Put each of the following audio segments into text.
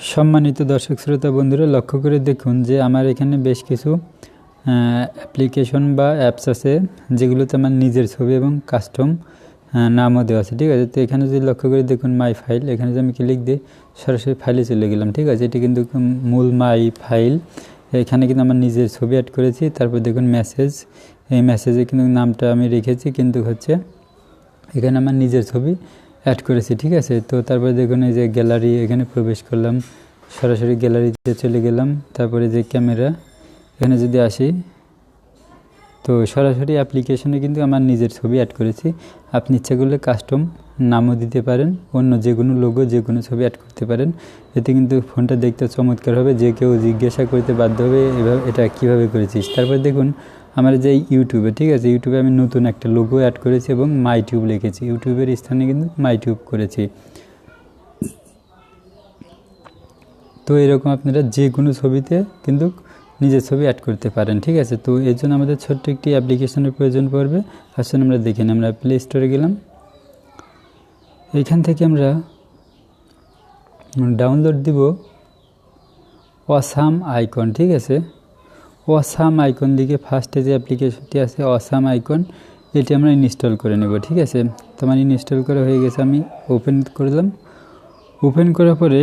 সম্মানিত দর্শক শ্রোতা বন্ধুরা, লক্ষ্য করে দেখুন যে আমার এখানে বেশ কিছু অ্যাপ্লিকেশন বা অ্যাপস আছে যেগুলোতে আমার নিজের ছবি এবং কাস্টম নামও দেওয়া আছে। ঠিক আছে, তো এখানে যদি লক্ষ্য করে দেখুন মাই ফাইল, এখানে যদি আমি ক্লিক দিই সরাসরি ফাইলে চলে গেলাম। ঠিক আছে, এটি কিন্তু মূল মাই ফাইল। এখানে কিন্তু আমার নিজের ছবি অ্যাড করেছি। তারপর দেখুন মেসেজ, এই মেসেজে কিন্তু নামটা আমি রেখেছি, কিন্তু হচ্ছে এখানে আমার নিজের ছবি অ্যাড করেছি। ঠিক আছে, তো তারপরে দেখুন এই যে গ্যালারি, এখানে প্রবেশ করলাম, সরাসরি গ্যালারিতে চলে গেলাম। তারপরে যে ক্যামেরা, এখানে যদি আসি তো সরাসরি অ্যাপ্লিকেশনে কিন্তু আমার নিজের ছবি অ্যাড করেছি। আপনি ইচ্ছা করলে কাস্টম নামও দিতে পারেন, অন্য যে কোনো লোগো, যে কোনো ছবি অ্যাড করতে পারেন। এতে কিন্তু ফোনটা দেখতে চমৎকার হবে, যে কেউ জিজ্ঞাসা করতে বাধ্য হবে এভাবে এটা কীভাবে করেছিস। তারপরে দেখুন আমার যে ইউটিউবে, ঠিক আছে, ইউটিউবে আমি নতুন একটা লোগো অ্যাড করেছি এবং মাই টিউব লিখেছি। ইউটিউবের স্থানে কিন্তু মাই টিউব করেছি। তো এরকম আপনারা যে কোনো ছবিতে কিন্তু নিজের ছবি অ্যাড করতে পারেন। ঠিক আছে, তো এর জন্য আমাদের ছোট্ট একটি অ্যাপ্লিকেশনের প্রয়োজন পড়বে। আসলে আমরা দেখে নিই, আমরা প্লে স্টোরে গেলাম, এইখান থেকে আমরা ডাউনলোড দিব অসাম আইকন। ঠিক আছে, অসাম আইকন লিখে ফার্স্টে যে অ্যাপ্লিকেশনটি আছে অসাম আইকন, এটি আমরা ইনস্টল করে নেব। ঠিক আছে, তো আমার ইনস্টল করা হয়ে গেছে, আমি ওপেন করলাম। ওপেন করার পরে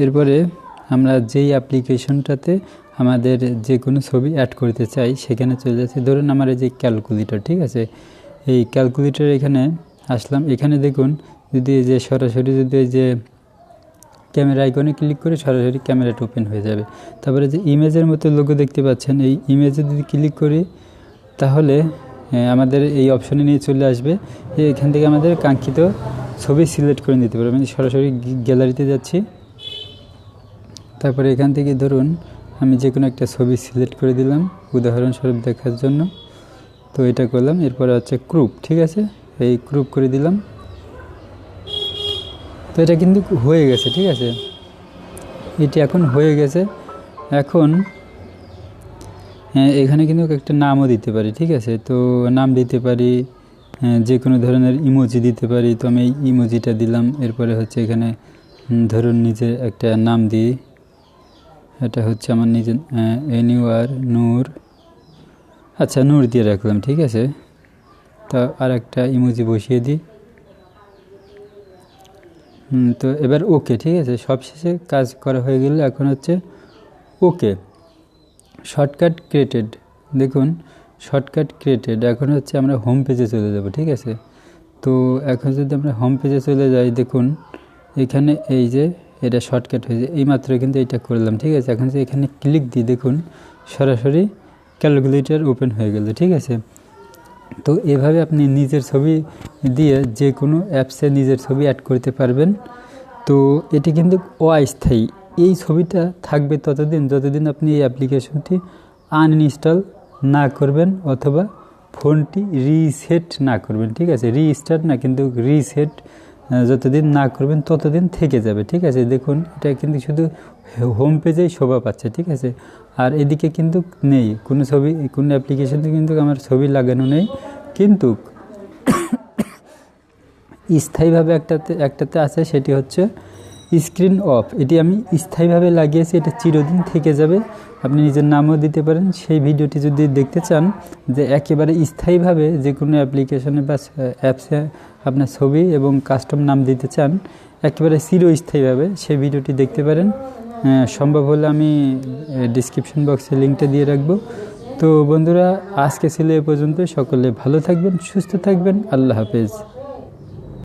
এরপরে আমরা যেই অ্যাপ্লিকেশনটাতে আমাদের যে কোনো ছবি অ্যাড করতে চাই সেখানে চলে যাচ্ছি। ধরুন আমার এই যে ক্যালকুলেটর, ঠিক আছে, এই ক্যালকুলেটর এখানে আসলাম। এখানে দেখুন যদি এই যে সরাসরি যদি এই যে ক্যামেরা আইকনে ক্লিক করে সরাসরি ক্যামেরাটা ওপেন হয়ে যাবে। তারপরে যে ইমেজের মতো লোগো দেখতে পাচ্ছেন, এই ইমেজে যদি ক্লিক করি তাহলে আমাদের এই অপশনে নিয়ে চলে আসবে। এখান থেকে আমাদের কাঙ্ক্ষিত ছবি সিলেক্ট করে নিতে পারবেন। সরাসরি গ্যালারিতে যাচ্ছি, তারপরে এখান থেকে ধরুন আমি যে কোনো একটা ছবি সিলেক্ট করে দিলাম উদাহরণস্বরূপ দেখার জন্য। তো এটা করলাম, এরপরে হচ্ছে ক্রুপ। ঠিক আছে, এই ক্রুপ করে দিলাম। তো এটা কিন্তু হয়ে গেছে। ঠিক আছে, এটি এখন হয়ে গেছে। এখন এখানে কিন্তু একটা নামও দিতে পারি। ঠিক আছে, তো নাম দিতে পারি, যে কোনো ধরনের ইমোজি দিতে পারি। তো আমি এই ইমোজিটা দিলাম। এরপরে হচ্ছে এখানে ধরুন নিজে একটা নাম দিই, এটা হচ্ছে আমার নিজের এনিওয়ার নূর, আচ্ছা নূর দিয়ে রাখলাম। ঠিক আছে, তা আর একটা ইমোজি বসিয়ে দিই। তো এবার ওকে। ঠিক আছে, সবশেষে কাজ করা হয়ে গেলে এখন হচ্ছে ওকে। শর্টকাট ক্রিয়েটেড, দেখুন শর্টকাট ক্রিয়েটেড। এখন হচ্ছে আমরা হোম পেজে চলে যাব। ঠিক আছে, তো এখন যদি আমরা হোম পেজে চলে যাই, দেখুন এখানে এই যে এটা শর্টকাট হয়ে যায়, এইমাত্র কিন্তু এটা করলাম। ঠিক আছে, এখন যে এখানে ক্লিক দিই দেখুন সরাসরি ক্যালকুলেটর ওপেন হয়ে গেল। ঠিক আছে, তো এভাবে আপনি নিজের ছবি দিয়ে যে কোনো অ্যাপসে নিজের ছবি অ্যাড করতে পারবেন। তো এটি কিন্তু অস্থায়ী, এই ছবিটা থাকবে ততদিন যতদিন আপনি এই অ্যাপ্লিকেশনটি আনইনস্টল না করবেন অথবা ফোনটি রিসেট না করবেন। ঠিক আছে, রিস্টার্ট না, কিন্তু রিসেট যতদিন না করবেন ততদিন থেকে যাবে। ঠিক আছে, দেখুন এটা কিন্তু শুধু হোম পেজেই শোভা পাচ্ছে। ঠিক আছে, আর এদিকে কিন্তু নেই কোনো ছবি, কোনো অ্যাপ্লিকেশনে কিন্তু আমার ছবি লাগানো নেই, কিন্তু স্থায়ীভাবে একটাতে আছে, সেটি হচ্ছে স্ক্রিন অফ। এটি আমি স্থায়ীভাবে লাগিয়েছি, এটা চিরদিন থেকে যাবে। আপনি নিজের নামও দিতে পারেন। সেই ভিডিওটি যদি দেখতে চান যে একেবারে স্থায়ীভাবে যে কোনো অ্যাপ্লিকেশনে বা অ্যাপসে আপনার ছবি এবং কাস্টম নাম দিতে চান একেবারে চিরস্থায়ীভাবে, সেই ভিডিওটি দেখতে পারেন। সম্ভব হলে আমি ডিসক্রিপশন বক্সে লিঙ্কটা দিয়ে রাখবো। তো বন্ধুরা, আজকে ছিল এ পর্যন্ত। সকলে ভালো থাকবেন, সুস্থ থাকবেন। আল্লাহ হাফেজ।